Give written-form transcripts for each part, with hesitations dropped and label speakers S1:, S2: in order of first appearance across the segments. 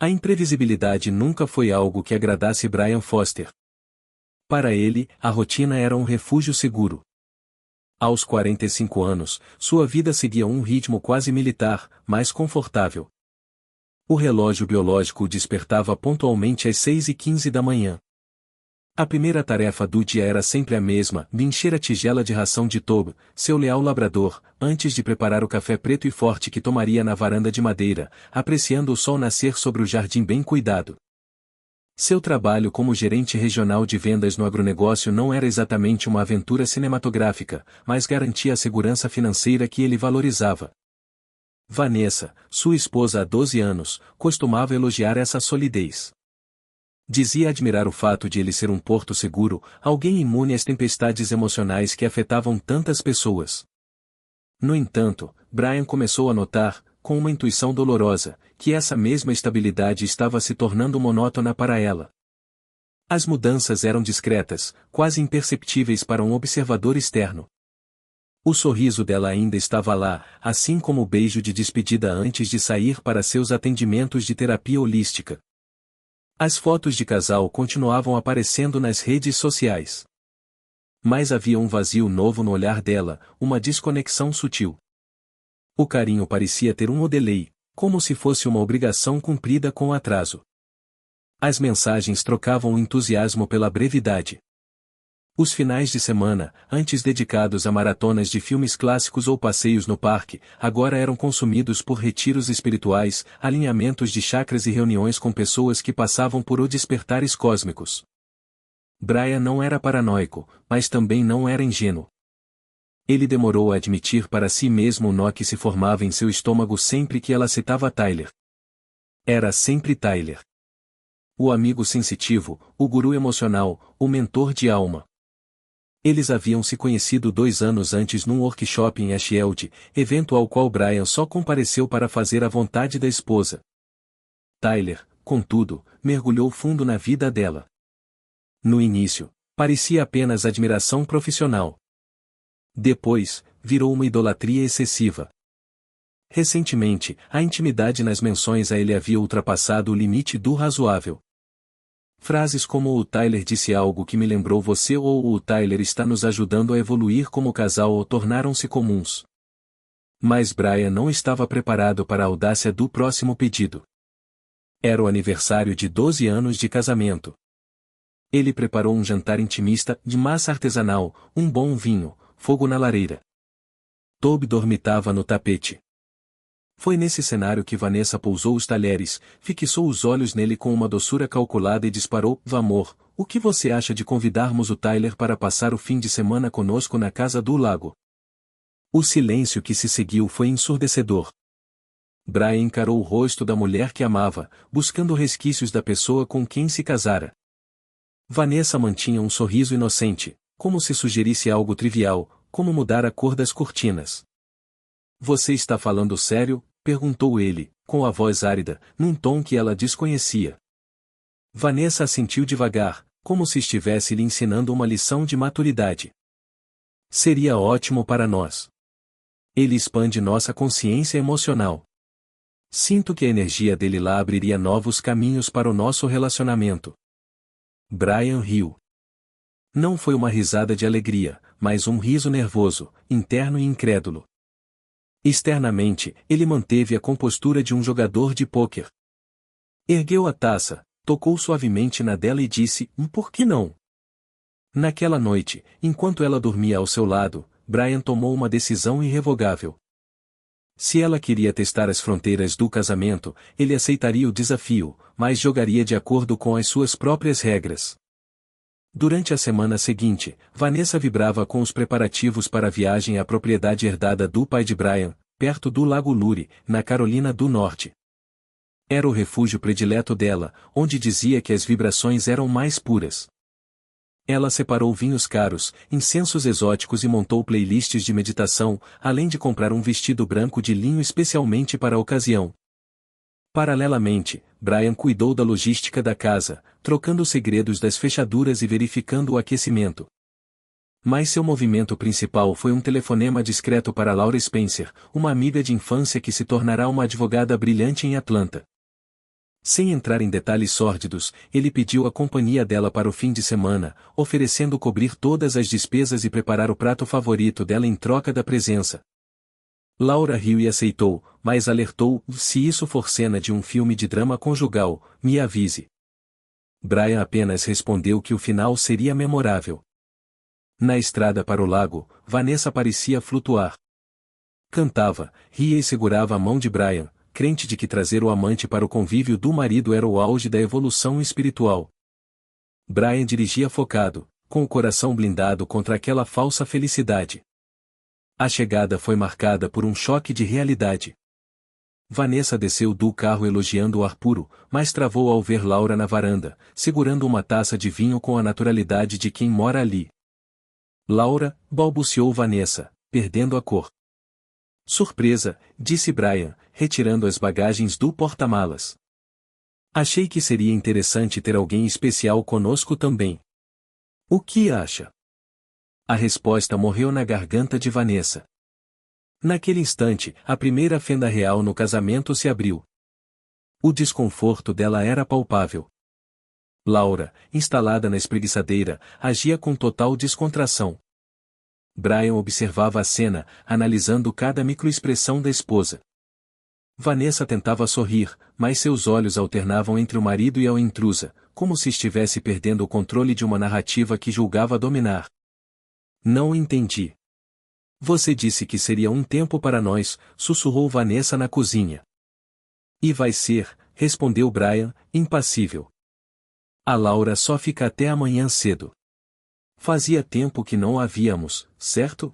S1: A imprevisibilidade nunca foi algo que agradasse Brian Foster. Para ele, a rotina era um refúgio seguro. Aos 45 anos, sua vida seguia um ritmo quase militar, mais confortável. O relógio biológico o despertava pontualmente às 6h15 da manhã. A primeira tarefa do dia era sempre a mesma: encher a tigela de ração de Toby, seu leal labrador, antes de preparar o café preto e forte que tomaria na varanda de madeira, apreciando o sol nascer sobre o jardim bem cuidado. Seu trabalho como gerente regional de vendas no agronegócio não era exatamente uma aventura cinematográfica, mas garantia a segurança financeira que ele valorizava. Vanessa, sua esposa há 12 anos, costumava elogiar essa solidez. Dizia admirar o fato de ele ser um porto seguro, alguém imune às tempestades emocionais que afetavam tantas pessoas. No entanto, Brian começou a notar, com uma intuição dolorosa, que essa mesma estabilidade estava se tornando monótona para ela. As mudanças eram discretas, quase imperceptíveis para um observador externo. O sorriso dela ainda estava lá, assim como o beijo de despedida antes de sair para seus atendimentos de terapia holística. As fotos de casal continuavam aparecendo nas redes sociais. Mas havia um vazio novo no olhar dela, uma desconexão sutil. O carinho parecia ter um delay, como se fosse uma obrigação cumprida com atraso. As mensagens trocavam o entusiasmo pela brevidade. Os finais de semana, antes dedicados a maratonas de filmes clássicos ou passeios no parque, agora eram consumidos por retiros espirituais, alinhamentos de chakras e reuniões com pessoas que passavam por despertares cósmicos. Brian não era paranoico, mas também não era ingênuo. Ele demorou a admitir para si mesmo o nó que se formava em seu estômago sempre que ela citava Tyler. Era sempre Tyler. O amigo sensitivo, o guru emocional, o mentor de alma. Eles haviam se conhecido 2 anos antes num workshop em Ashfield, evento ao qual Brian só compareceu para fazer a vontade da esposa. Tyler, contudo, mergulhou fundo na vida dela. No início, parecia apenas admiração profissional. Depois, virou uma idolatria excessiva. Recentemente, a intimidade nas menções a ele havia ultrapassado o limite do razoável. Frases como "o Tyler disse algo que me lembrou você" ou "o Tyler está nos ajudando a evoluir como casal" tornaram-se comuns. Mas Brian não estava preparado para a audácia do próximo pedido. Era o aniversário de 12 anos de casamento. Ele preparou um jantar intimista, de massa artesanal, um bom vinho, fogo na lareira. Toby dormitava no tapete. Foi nesse cenário que Vanessa pousou os talheres, fixou os olhos nele com uma doçura calculada e disparou: "Amor, o que você acha de convidarmos o Tyler para passar o fim de semana conosco na casa do lago?" O silêncio que se seguiu foi ensurdecedor. Brian encarou o rosto da mulher que amava, buscando resquícios da pessoa com quem se casara. Vanessa mantinha um sorriso inocente, como se sugerisse algo trivial, como mudar a cor das cortinas. "Você está falando sério?", perguntou ele, com a voz árida, num tom que ela desconhecia. Vanessa assentiu devagar, como se estivesse lhe ensinando uma lição de maturidade. "Seria ótimo para nós. Ele expande nossa consciência emocional. Sinto que a energia dele lá abriria novos caminhos para o nosso relacionamento." Brian riu. Não foi uma risada de alegria, mas um riso nervoso, interno e incrédulo. Externamente, ele manteve a compostura de um jogador de pôquer. Ergueu a taça, tocou suavemente na dela e disse: "Por que não?" Naquela noite, enquanto ela dormia ao seu lado, Brian tomou uma decisão irrevogável. Se ela queria testar as fronteiras do casamento, ele aceitaria o desafio, mas jogaria de acordo com as suas próprias regras. Durante a semana seguinte, Vanessa vibrava com os preparativos para a viagem à propriedade herdada do pai de Brian, perto do Lago Lurie, na Carolina do Norte. Era o refúgio predileto dela, onde dizia que as vibrações eram mais puras. Ela separou vinhos caros, incensos exóticos e montou playlists de meditação, além de comprar um vestido branco de linho especialmente para a ocasião. Paralelamente, Brian cuidou da logística da casa, trocando os segredos das fechaduras e verificando o aquecimento. Mas seu movimento principal foi um telefonema discreto para Laura Spencer, uma amiga de infância que se tornará uma advogada brilhante em Atlanta. Sem entrar em detalhes sórdidos, ele pediu a companhia dela para o fim de semana, oferecendo cobrir todas as despesas e preparar o prato favorito dela em troca da presença. Laura riu e aceitou, mas alertou: se isso for cena de um filme de drama conjugal, me avise. Brian apenas respondeu que o final seria memorável. Na estrada para o lago, Vanessa parecia flutuar. Cantava, ria e segurava a mão de Brian, crente de que trazer o amante para o convívio do marido era o auge da evolução espiritual. Brian dirigia focado, com o coração blindado contra aquela falsa felicidade. A chegada foi marcada por um choque de realidade. Vanessa desceu do carro elogiando o ar puro, mas travou ao ver Laura na varanda, segurando uma taça de vinho com a naturalidade de quem mora ali. Laura, balbuciou Vanessa, perdendo a cor. Surpresa, disse Brian, retirando as bagagens do porta-malas. Achei que seria interessante ter alguém especial conosco também. O que acha? A resposta morreu na garganta de Vanessa. Naquele instante, a primeira fenda real no casamento se abriu. O desconforto dela era palpável. Laura, instalada na espreguiçadeira, agia com total descontração. Brian observava a cena, analisando cada microexpressão da esposa. Vanessa tentava sorrir, mas seus olhos alternavam entre o marido e a intrusa, como se estivesse perdendo o controle de uma narrativa que julgava dominar. Não entendi. Você disse que seria um tempo para nós, sussurrou Vanessa na cozinha. E vai ser, respondeu Brian, impassível. A Laura só fica até amanhã cedo. Fazia tempo que não a víamos, certo?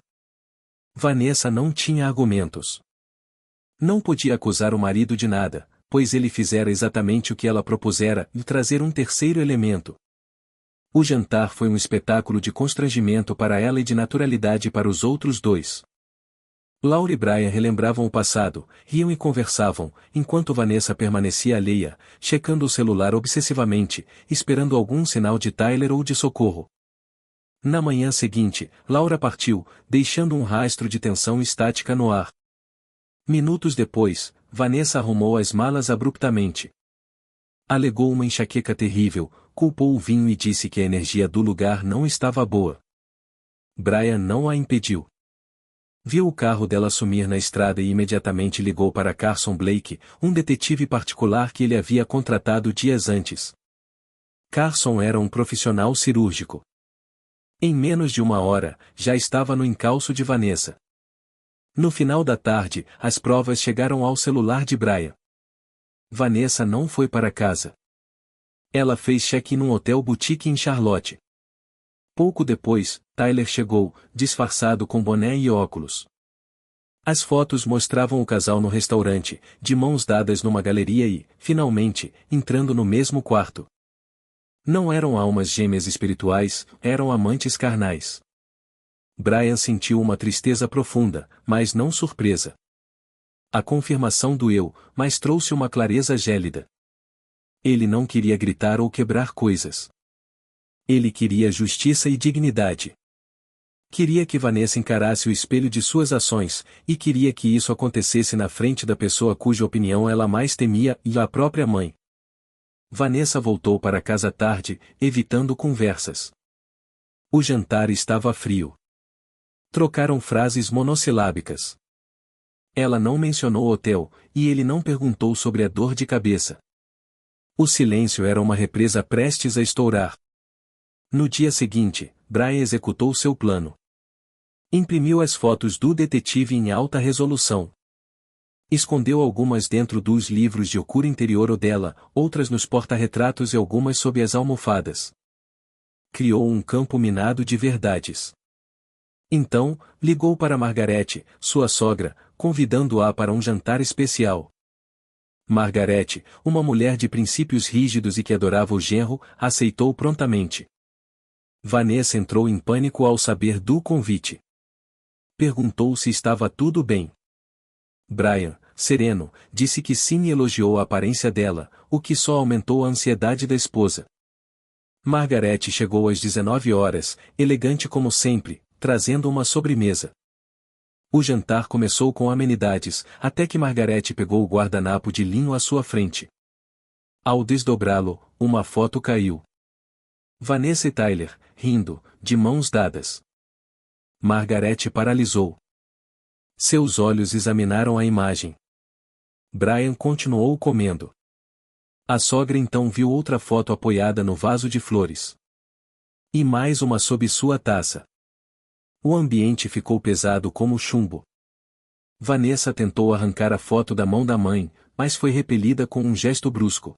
S1: Vanessa não tinha argumentos. Não podia acusar o marido de nada, pois ele fizera exatamente o que ela propusera, e trazer um terceiro elemento. O jantar foi um espetáculo de constrangimento para ela e de naturalidade para os outros dois. Laura e Brian relembravam o passado, riam e conversavam, enquanto Vanessa permanecia alheia, checando o celular obsessivamente, esperando algum sinal de Tyler ou de socorro. Na manhã seguinte, Laura partiu, deixando um rastro de tensão estática no ar. Minutos depois, Vanessa arrumou as malas abruptamente. Alegou uma enxaqueca terrível, culpou o vinho e disse que a energia do lugar não estava boa. Brian não a impediu. Viu o carro dela sumir na estrada e imediatamente ligou para Carson Blake, um detetive particular que ele havia contratado dias antes. Carson era um profissional cirúrgico. Em menos de uma hora, já estava no encalço de Vanessa. No final da tarde, as provas chegaram ao celular de Brian. Vanessa não foi para casa. Ela fez check-in num hotel boutique em Charlotte. Pouco depois, Tyler chegou, disfarçado com boné e óculos. As fotos mostravam o casal no restaurante, de mãos dadas numa galeria e, finalmente, entrando no mesmo quarto. Não eram almas gêmeas espirituais, eram amantes carnais. Brian sentiu uma tristeza profunda, mas não surpresa. A confirmação doeu, mas trouxe uma clareza gélida. Ele não queria gritar ou quebrar coisas. Ele queria justiça e dignidade. Queria que Vanessa encarasse o espelho de suas ações, e queria que isso acontecesse na frente da pessoa cuja opinião ela mais temia, e a própria mãe. Vanessa voltou para casa tarde, evitando conversas. O jantar estava frio. Trocaram frases monossilábicas. Ela não mencionou o hotel, e ele não perguntou sobre a dor de cabeça. O silêncio era uma represa prestes a estourar. No dia seguinte, Brian executou seu plano. Imprimiu as fotos do detetive em alta resolução. Escondeu algumas dentro dos livros de cura interior ou dela, outras nos porta-retratos e algumas sob as almofadas. Criou um campo minado de verdades. Então, ligou para Margarete, sua sogra, convidando-a para um jantar especial. Margarete, uma mulher de princípios rígidos e que adorava o genro, aceitou prontamente. Vanessa entrou em pânico ao saber do convite. Perguntou se estava tudo bem. Brian, sereno, disse que sim e elogiou a aparência dela, o que só aumentou a ansiedade da esposa. Margarete chegou às 19 horas, elegante como sempre, trazendo uma sobremesa. O jantar começou com amenidades, até que Margarete pegou o guardanapo de linho à sua frente. Ao desdobrá-lo, uma foto caiu. Vanessa e Tyler, rindo, de mãos dadas. Margarete paralisou. Seus olhos examinaram a imagem. Brian continuou comendo. A sogra então viu outra foto apoiada no vaso de flores. E mais uma sob sua taça. O ambiente ficou pesado como chumbo. Vanessa tentou arrancar a foto da mão da mãe, mas foi repelida com um gesto brusco.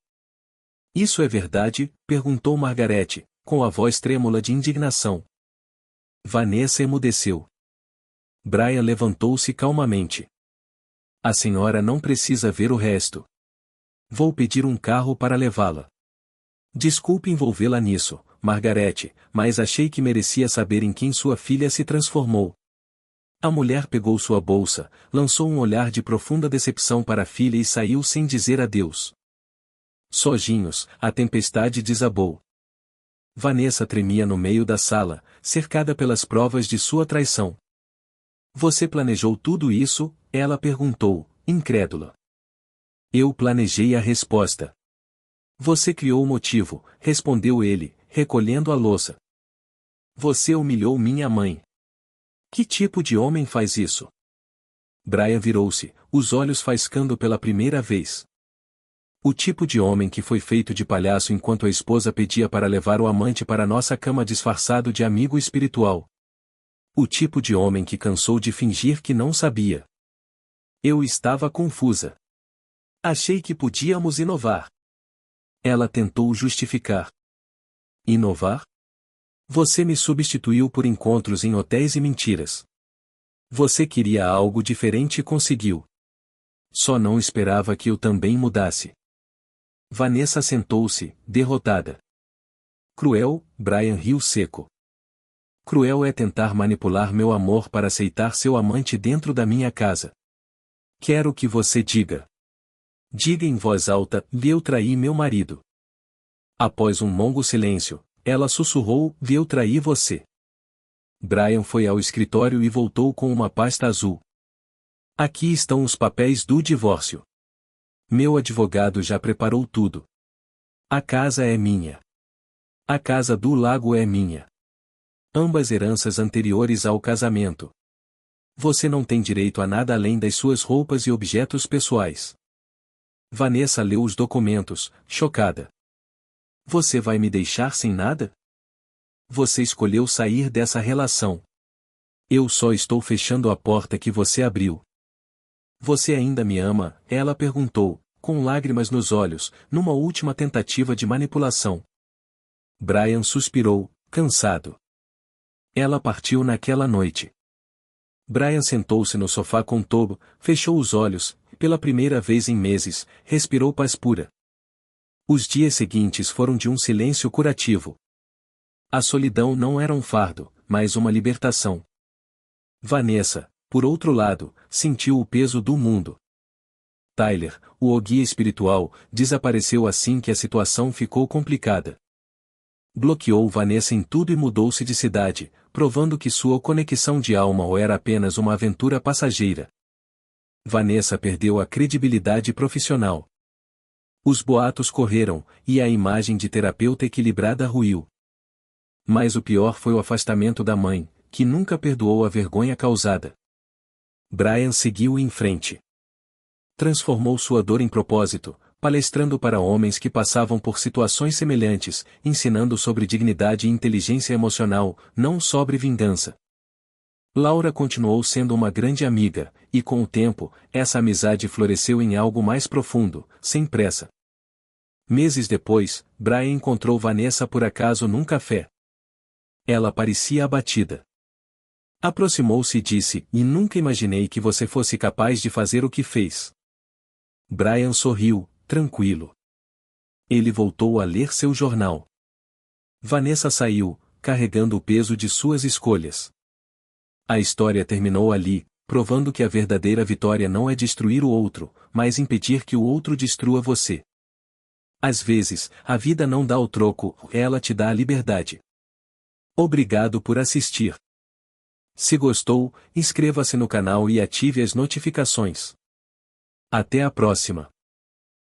S1: Isso é verdade? Perguntou Margarete, com a voz trêmula de indignação. Vanessa emudeceu. Brian levantou-se calmamente. A senhora não precisa ver o resto. Vou pedir um carro para levá-la. Desculpe envolvê-la nisso, Margarete, mas achei que merecia saber em quem sua filha se transformou. A mulher pegou sua bolsa, lançou um olhar de profunda decepção para a filha e saiu sem dizer adeus. Sojinhos, a tempestade desabou. Vanessa tremia no meio da sala, cercada pelas provas de sua traição. Você planejou tudo isso? Ela perguntou, incrédula. Eu planejei a resposta. Você criou o motivo, respondeu ele, recolhendo a louça. Você humilhou minha mãe. Que tipo de homem faz isso? Brian virou-se, os olhos faiscando pela primeira vez. O tipo de homem que foi feito de palhaço enquanto a esposa pedia para levar o amante para nossa cama disfarçado de amigo espiritual. O tipo de homem que cansou de fingir que não sabia. Eu estava confusa. Achei que podíamos inovar. Ela tentou justificar. Inovar? Você me substituiu por encontros em hotéis e mentiras. Você queria algo diferente e conseguiu. Só não esperava que eu também mudasse. Vanessa sentou-se, derrotada. Cruel, Brian riu seco. Cruel é tentar manipular meu amor para aceitar seu amante dentro da minha casa. Quero que você diga. Diga em voz alta, eu traí meu marido. Após um longo silêncio, ela sussurrou, eu traí você. Brian foi ao escritório e voltou com uma pasta azul. Aqui estão os papéis do divórcio. Meu advogado já preparou tudo. A casa é minha. A casa do lago é minha. Ambas heranças anteriores ao casamento. Você não tem direito a nada além das suas roupas e objetos pessoais. Vanessa leu os documentos, chocada. Você vai me deixar sem nada? Você escolheu sair dessa relação. Eu só estou fechando a porta que você abriu. Você ainda me ama? Ela perguntou, com lágrimas nos olhos, numa última tentativa de manipulação. Brian suspirou, cansado. Ela partiu naquela noite. Brian sentou-se no sofá com Tobo, fechou os olhos, e pela primeira vez em meses, respirou paz pura. Os dias seguintes foram de um silêncio curativo. A solidão não era um fardo, mas uma libertação. Vanessa, por outro lado, sentiu o peso do mundo. Tyler, o guia espiritual, desapareceu assim que a situação ficou complicada. Bloqueou Vanessa em tudo e mudou-se de cidade, provando que sua conexão de alma ou era apenas uma aventura passageira. Vanessa perdeu a credibilidade profissional. Os boatos correram, e a imagem de terapeuta equilibrada ruiu. Mas o pior foi o afastamento da mãe, que nunca perdoou a vergonha causada. Brian seguiu em frente. Transformou sua dor em propósito, palestrando para homens que passavam por situações semelhantes, ensinando sobre dignidade e inteligência emocional, não sobre vingança. Laura continuou sendo uma grande amiga, e com o tempo, essa amizade floresceu em algo mais profundo, sem pressa. Meses depois, Brian encontrou Vanessa por acaso num café. Ela parecia abatida. Aproximou-se e disse, e nunca imaginei que você fosse capaz de fazer o que fez. Brian sorriu, tranquilo. Ele voltou a ler seu jornal. Vanessa saiu, carregando o peso de suas escolhas. A história terminou ali, provando que a verdadeira vitória não é destruir o outro, mas impedir que o outro destrua você. Às vezes, a vida não dá o troco, ela te dá a liberdade. Obrigado por assistir. Se gostou, inscreva-se no canal e ative as notificações. Até a próxima.